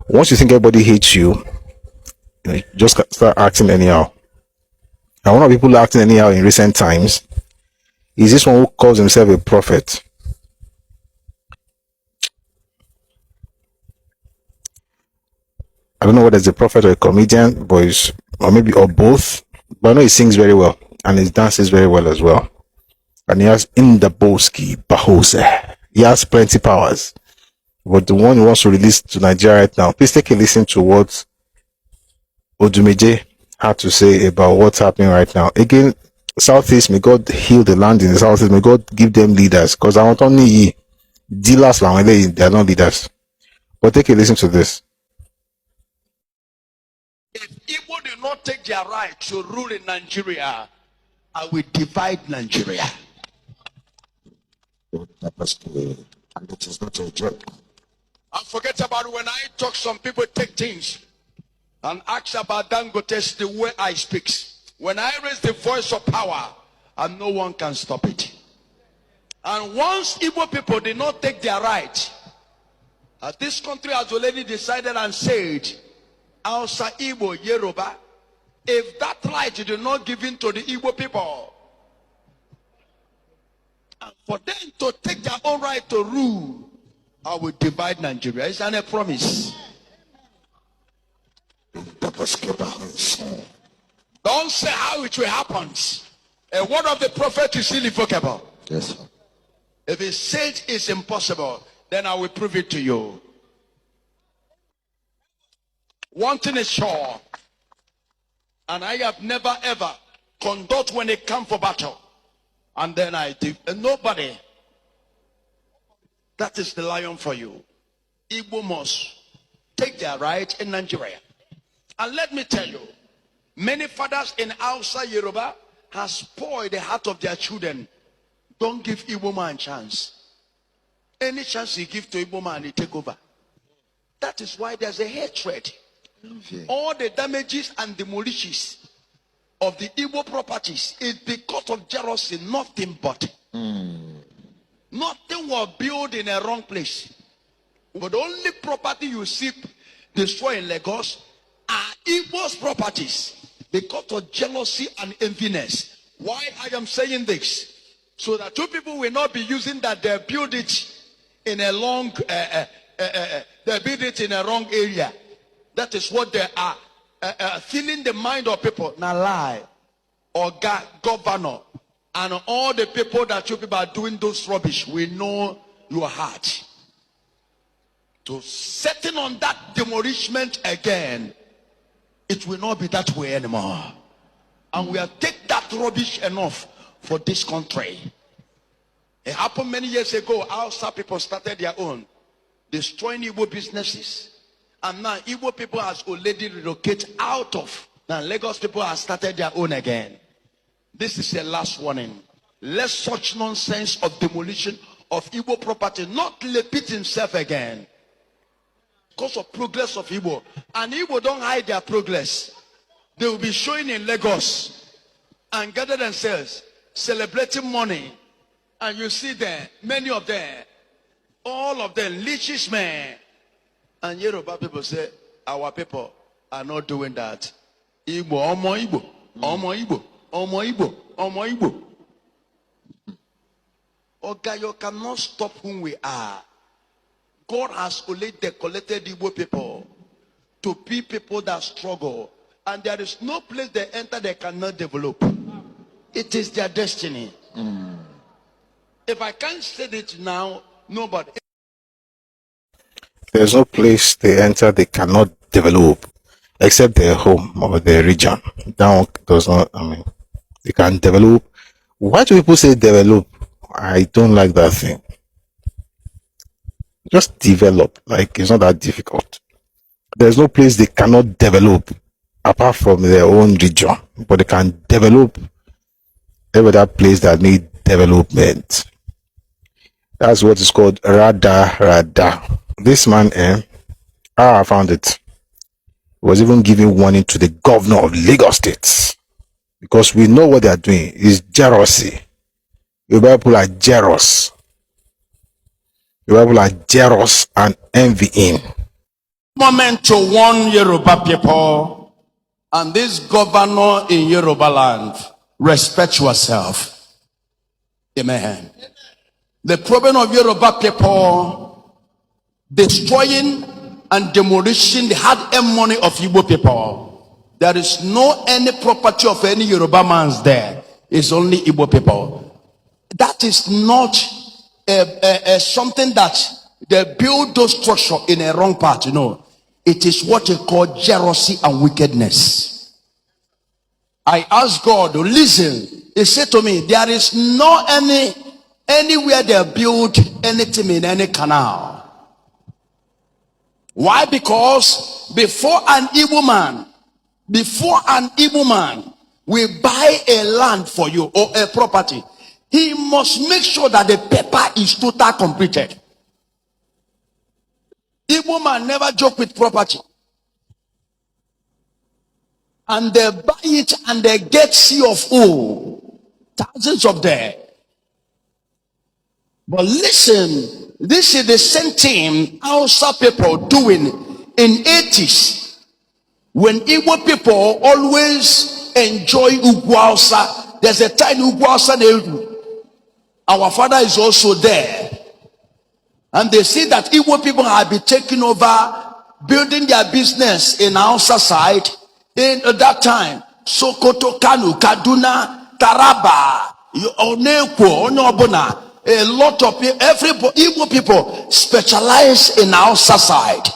Once you think everybody hates you, you just start acting anyhow. And one of the people acting anyhow in recent times is this one who calls himself a prophet. I don't know whether it's a prophet or a comedian, but or maybe or both. But I know he sings very well and he dances very well as well. And he has Indaboski Bahose. He has plenty powers. But the one who wants to release to Nigeria right now, please take a listen to what Odumeje had to say about what's happening right now. Again, Southeast, may God heal the land in the Southeast. May God give them leaders. Because I want only dealers, they are not leaders. But take a listen to this. If Igbo do not take their right to rule in Nigeria, I will divide Nigeria. And it is not a joke. And forget about when I talk, some people take things and ask about Dangote the way I speak. When I raise the voice of power, and no one can stop it. And once Igbo people did not take their right, this country has already decided and said, Hausa, Igbo, Yoruba, if that right is not given to the Igbo people, and for them to take their own right to rule, I will divide Nigeria. It's a promise. Don't say how it will happen. A word of the prophet is irrevocable. Yes, sir. If he said it's impossible, then I will prove it to you. One thing is sure, and I have never ever conduct when it comes for battle, and then I do. And nobody. That is the lion for you. Igbo must take their right in Nigeria. And let me tell you, many fathers in Hausa Yoruba have spoiled the heart of their children. Don't give Igbo man a chance. Any chance you give to Igbo man, they take over. That is why there's a hatred. All the damages and demolitions of the Igbo properties is because of jealousy, nothing but. Nothing was built in a wrong place. But the only property you see destroyed in Lagos are Igbo's properties because of jealousy and enviness. Why I am saying this? So that two people will not be using that they build it in a long, they build it in a wrong area. That is what they are filling the mind of people. Now lie, or governor, and all the people that you people are doing those rubbish, we know your heart. To setting on that demolishment again, it will not be that way anymore. And we have taken that rubbish enough for this country. It happened many years ago. Outside people started their own, destroying Igbo businesses. And now Igbo people has already relocated out of. Now Lagos people have started their own again. This is the last warning. Let such nonsense of demolition of Igbo property not repeat himself again. Because of progress of Igbo. And Igbo don't hide their progress. They will be showing in Lagos and gather themselves, celebrating money. And you see them, many of them, all of them, leeches men. And Yoruba people say, our people are not doing that. Igbo, Omo Igbo, Omo Igbo, Omo Igbo, Omo Igbo. Okay, you cannot stop whom we are. God has only decorated Igbo people to be people that struggle. And there is no place they enter they cannot develop. It is their destiny. If I can't say it now, nobody. There's no place they enter they cannot develop except their home or their region. That one does not, they can develop. Why do people say develop? I don't like that thing. Just develop. Like, it's not that difficult. There's no place they cannot develop apart from their own region, but they can develop every other place that need development. That's what is called rada. This man, I found it, was even giving warning to the governor of Lagos State, because we know what they are doing is jealousy. Yoruba people are jealous. Yoruba people are jealous and envying. Moment to warn Yoruba people and this governor in Yoruba land, respect yourself. Amen. The problem of Yoruba people destroying and demolishing the hard-earned money of Igbo people. There is no any property of any Yoruba man's there. It's only Igbo people. That is not something that they build those structure in a wrong part, you know. It is what they call jealousy and wickedness. I asked God to listen. He said to me, there is no anywhere they build anything in any canal. Why? Because before an Igbo man will buy a land for you or a property, he must make sure that the paper is totally completed. Igbo man never joke with property. And they buy it and they get CFO. Thousands of them. But listen, this is the same thing Hausa people doing in 80s. When Igbo people always enjoy Ugwu Hausa. There's a time Ugwu Hausa they do. Our father is also there. And they see that Igbo people have been taking over, building their business in Hausa side. In that time, Sokoto, Kanu, Kaduna, Taraba, Onekwo, Onobona, a lot of people, Igbo people specialize in Hausa side.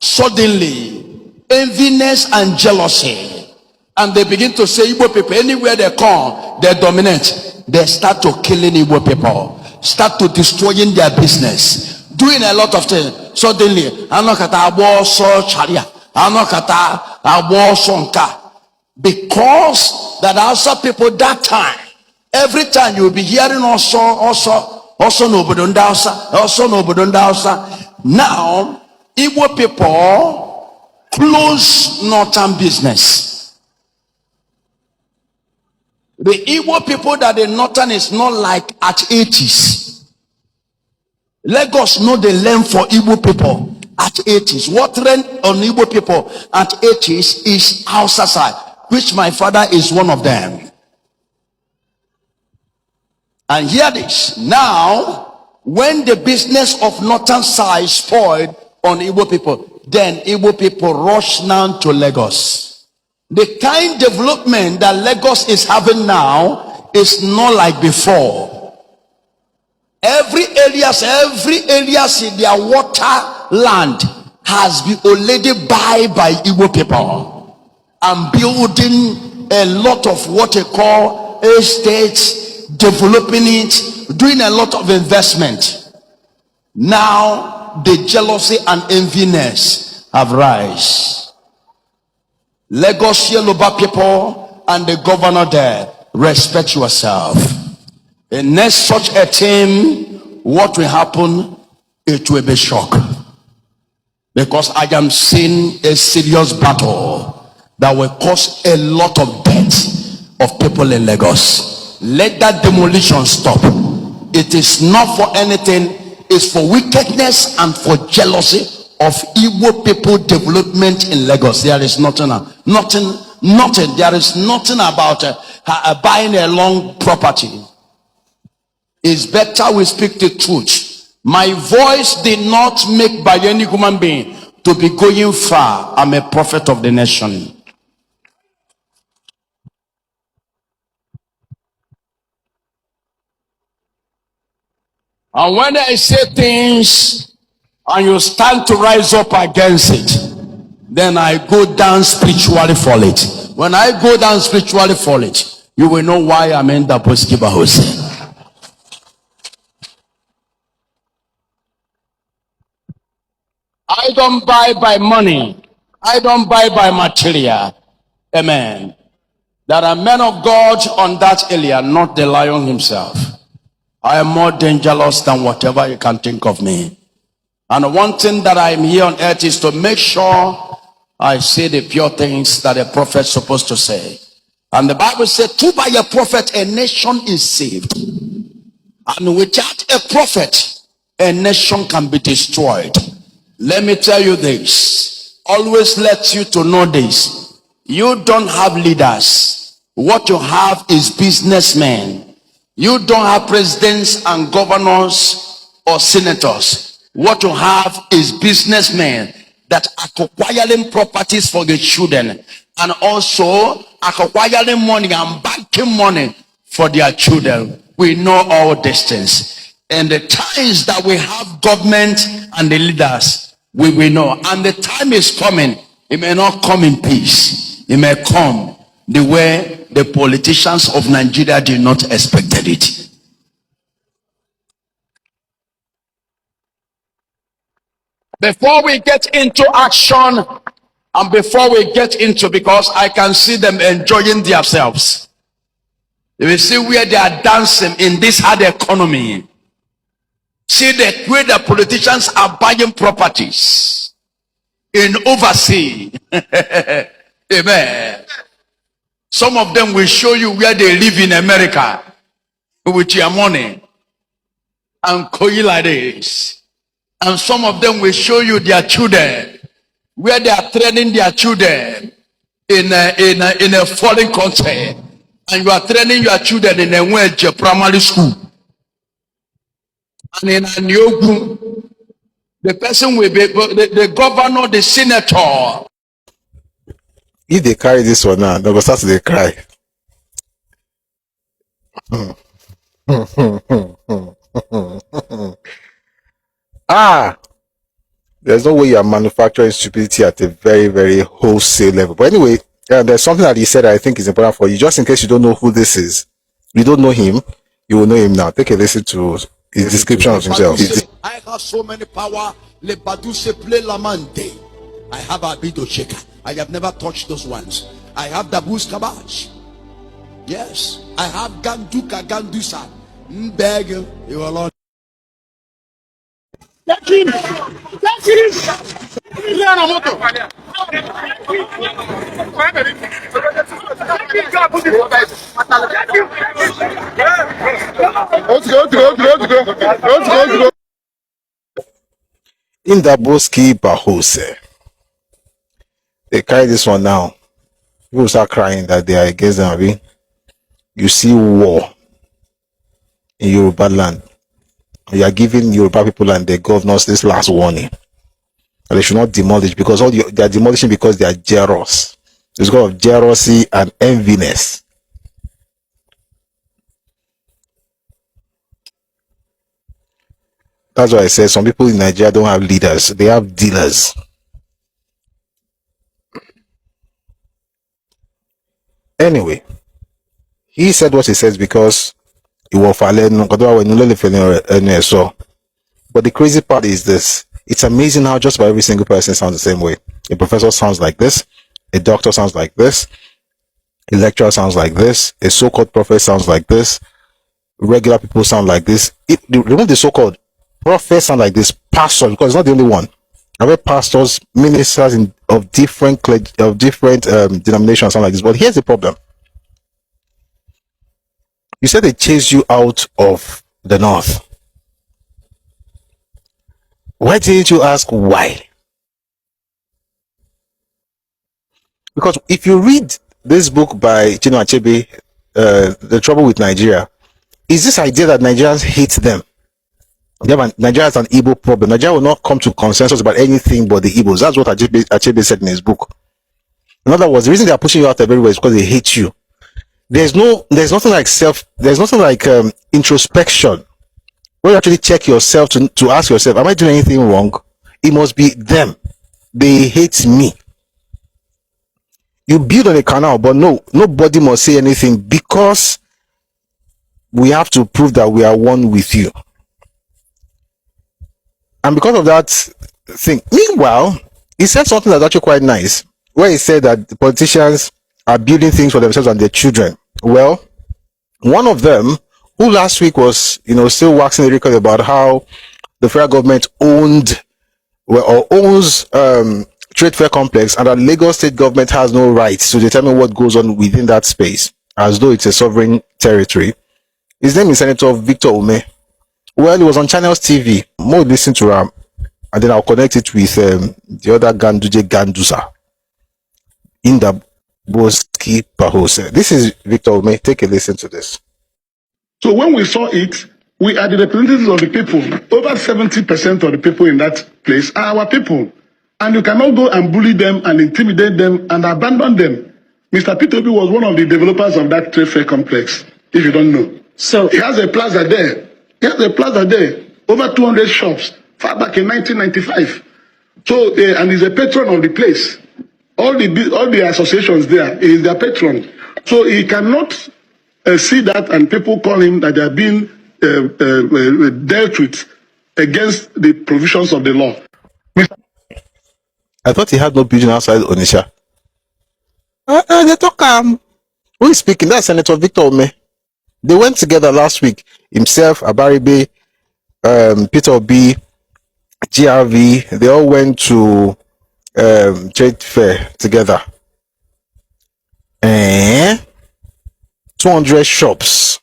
Suddenly, enviness and jealousy. And they begin to say, Igbo people, anywhere they come, they dominate. They start to killing Igbo people. Start to destroying their business, doing a lot of things. Suddenly, anokata abo so charia, anokata abo sonka. Because that also people that time, every time you will be hearing also no bodondausa. Now, Igbo people close northern business. The Igbo people that the northern is not like at 80s. Lagos know the land for Igbo people at 80s. What rent on Igbo people at 80s is Hausa side, which my father is one of them. And hear this. Now, when the business of northern side spoiled on Igbo people, then Igbo people rush now to Lagos. The kind development that Lagos is having now is not like before. Every areas in their water land has been already by Igbo people and building a lot of what they call estates, developing it, doing a lot of investment. Now the jealousy and enviness have rise. Lagos Yoruba people and the governor there, respect yourself. In next such a team, what will happen? It will be shock. Because I am seeing a serious battle that will cause a lot of death of people in Lagos. Let that demolition stop. It is not for anything. It's for wickedness and for jealousy of Igbo people development in Lagos. There is nothing. There is nothing about buying a long property. It's better we speak the truth. My voice did not make by any human being to be going far. I'm a prophet of the nation. And when I say things and you stand to rise up against it, then I go down spiritually for it. When I go down spiritually for it, you will know why I'm in the Boskiba Hose. I don't buy by money. I don't buy by material. Amen. There are men of God on that area, not the lion himself. I am more dangerous than whatever you can think of me. And one thing that I am here on earth is to make sure I say the pure things that a prophet is supposed to say. And the Bible said, through by a prophet, a nation is saved. And without a prophet, a nation can be destroyed. Let me tell you this. Always let you to know this. You don't have leaders. What you have is businessmen. You don't have presidents and governors or senators. What you have is businessmen that are acquiring properties for the children and also acquiring money and banking money for their children. We know all these things. And the times that we have government and the leaders, we will know. And the time is coming. It may not come in peace. It may come the way the politicians of Nigeria did not expected it. Before we get into action, and before we get into, because I can see them enjoying themselves. You will see where they are dancing in this hard economy. See the way the politicians are buying properties in overseas. Amen. Some of them will show you where they live in America with your money and coin like this. And some of them will show you their children where they are training their children in a foreign country, and you are training your children in a wedge primary school. And in a new group, the person will be the governor, the senator. If they carry this one now, they will start to cry. There's no way you are manufacturing stupidity at a very, very wholesale level. But anyway, there's something that he said that I think is important for you. Just in case you don't know who this is, you don't know him, you will know him now. Take a listen to his description of himself. I have so many power. Le Baduse play Lamante. I have a bit of shaker. I have never touched those ones. I have the Boost Kabaj. Yes. I have Ganduka Gandusa. Beg you alone. In the Boski Bahose, they carry this one now. People start crying that they are against them. I mean, you see war in Yoruba land. You are giving Yoruba people and their governors this last warning. And they should not demolish, because they are demolishing because they are jealous. It's because of jealousy and enviness. That's why I said some people in Nigeria don't have leaders, they have dealers. Anyway, he said what he says because he was fallen. But the crazy part is this: it's amazing how just about every single person sounds the same way. A professor sounds like this, a doctor sounds like this, a lecturer sounds like this, a so-called prophet sounds like this, regular people sound like this. Remove the so-called prophets sound like this, pastors, because it's not the only one. I've heard pastors, ministers of different denominations sound like this. But here's the problem: you said they chased you out of the north. Why didn't you ask why? Because if you read this book by Chinua Achebe, The Trouble with Nigeria, is this idea that Nigerians hate them. Nigeria has an Igbo problem. Nigeria will not come to consensus about anything but the Igbos. That's what Achebe said in his book. In other words, the reason they are pushing you out everywhere is because they hate you. There's nothing like introspection. When you actually check yourself to ask yourself, am I doing anything wrong? It must be them. They hate me. You build on a canal, but nobody must say anything because we have to prove that we are one with you. And because of that thing, meanwhile, he said something that's actually quite nice, where he said that the politicians are building things for themselves and their children. Well, one of them, who last week was, still waxing the record about how the federal government owns Trade Fair Complex, and that Lagos State government has no right to determine what goes on within that space, as though it's a sovereign territory. His name is Senator Victor Odumeje. Well, he was on Channels TV. More listen to him. and then I'll connect it with the other Ganduje Gandusa in the Boski Pahose. This is Victor Odumeje. Take a listen to this. So when we saw it, we are the representatives of the people. Over 70% of the people in that place are our people. And you cannot go and bully them and intimidate them and abandon them. Mr. P2B was one of the developers of that trade fair complex, if you don't know. So he has a plaza there. Over 200 shops, far back in 1995. So, and he's a patron of the place. All the associations there, he is their patron. So he cannot see that, and people call him that they are being dealt with against the provisions of the law. I thought he had no building outside Onisha. They talk. Who is speaking? That's Senator Victor Odumeje. They went together last week. Himself, Abaribe, Peter Obi, GRV. They all went to trade fair together. 200 shops.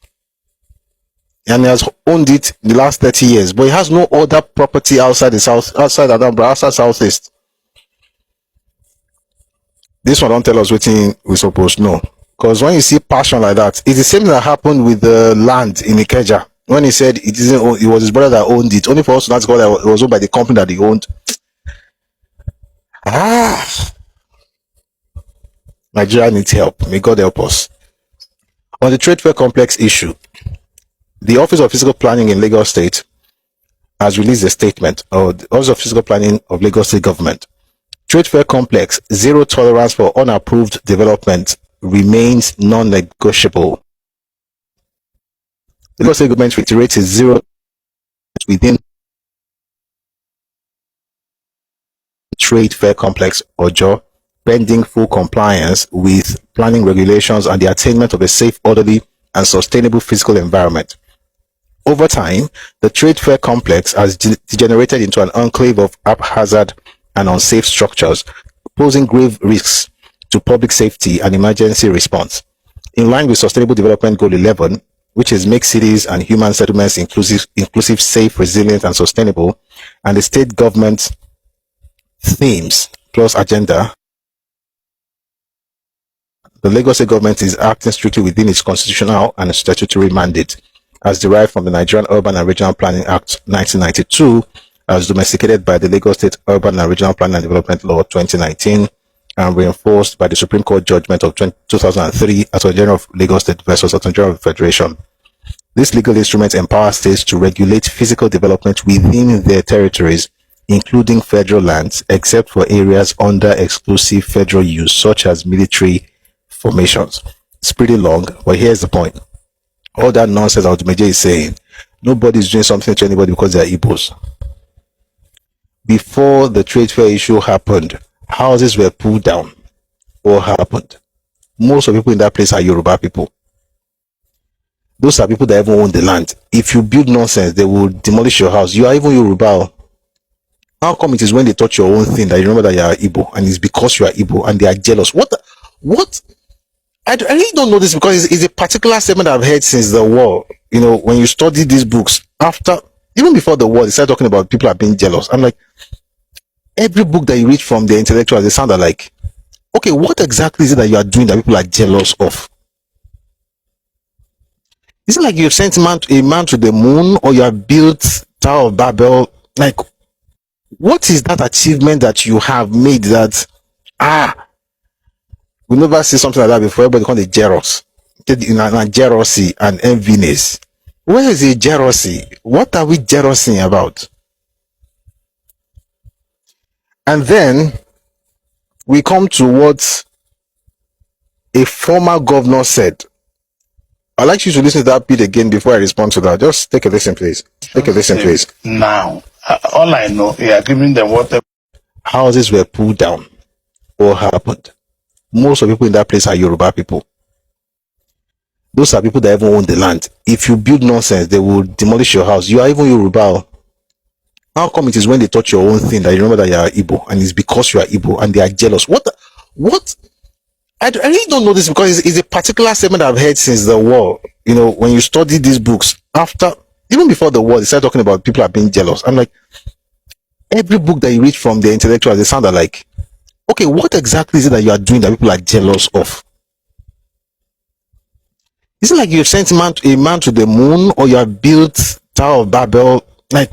And he has owned it in the last 30 years. But he has no other property outside the south, outside Anambra, outside Southeast. This one don't tell us what we're supposed to know. Because when you see passion like that, it's the same thing that happened with the land in Ikeja. When he said it was his brother that owned it, only for us to not go that it was owned by the company that he owned. Nigeria needs help. May God help us. On the trade fair complex issue, the Office of Physical Planning in Lagos State has released a statement, or the Office of Physical Planning of Lagos State Government. Trade fair complex, zero tolerance for unapproved development remains non-negotiable. The Lagos State Government reiterates its zero within trade fair complex OJO, pending full compliance with planning regulations and the attainment of a safe, orderly, and sustainable physical environment. Over time, the trade fair complex has degenerated into an enclave of haphazard and unsafe structures, posing grave risks to public safety and emergency response. In line with Sustainable Development Goal 11, which is make cities and human settlements inclusive, safe, resilient, and sustainable, and the state government's themes plus agenda, the Lagos State government is acting strictly within its constitutional and statutory mandate, as derived from the Nigerian Urban and Regional Planning Act 1992, as domesticated by the Lagos State Urban and Regional Planning and Development Law 2019, and reinforced by the Supreme Court judgment of 2003, Attorney General of Lagos State versus Attorney General of the Federation. This legal instrument empowers states to regulate physical development within their territories, including federal lands, except for areas under exclusive federal use, such as military formations. It's pretty long, but here's the point. All that nonsense Odumeje is saying, nobody's doing something to anybody because they're Igbos. Before the trade fair issue happened, houses were pulled down. What happened? Most of the people in that place are Yoruba people. Those are people that even own the land. If you build nonsense, they will demolish your house. You are even Yoruba. How come it is when they touch your own thing that you remember that you are Igbo, and it's because you are Igbo and they are jealous? What? I really don't know this, because it's a particular statement I've heard since the war. You know, when you study these books, even before the war, they started talking about people are being jealous. I'm like, every book that you read from the intellectuals, they sound like, okay, what exactly is it that you are doing that people are jealous of? Is it like you've sent a man to the moon, or you have built Tower of Babel? Like, what is that achievement that you have made that, we never see something like that before? Everybody call it jealous. Jealousy and enviness. Where is the jealousy? What are we jealousy about? And then we come to what a former governor said. I'd like you to listen to that bit again before I respond to that. Just take a listen, please. Take a listen, please. Now, all I know, we are giving them what houses were pulled down. What happened? Most of the people in that place are Yoruba people. Those are people that even own the land. If you build nonsense, they will demolish your house. You are even Yoruba. How come it is when they touch your own thing that you remember that you are Igbo, and it's because you are Igbo and they are jealous? What? I really don't know this, because it's a particular statement I've heard since the war. You know, when you study these books, even before the war, they started talking about people are being jealous. I'm like, every book that you read from the intellectuals, they sound like, okay, what exactly is it that you are doing that people are jealous of? Is it like you've sent a man to the moon, or you have built Tower of Babel? Like,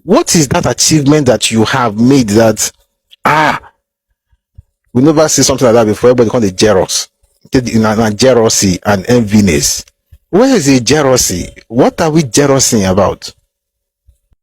what is that achievement that you have made that, we never see something like that before? Everybody call it jealous. Jealousy and enviness. Where is the jealousy? What are we jealousy about?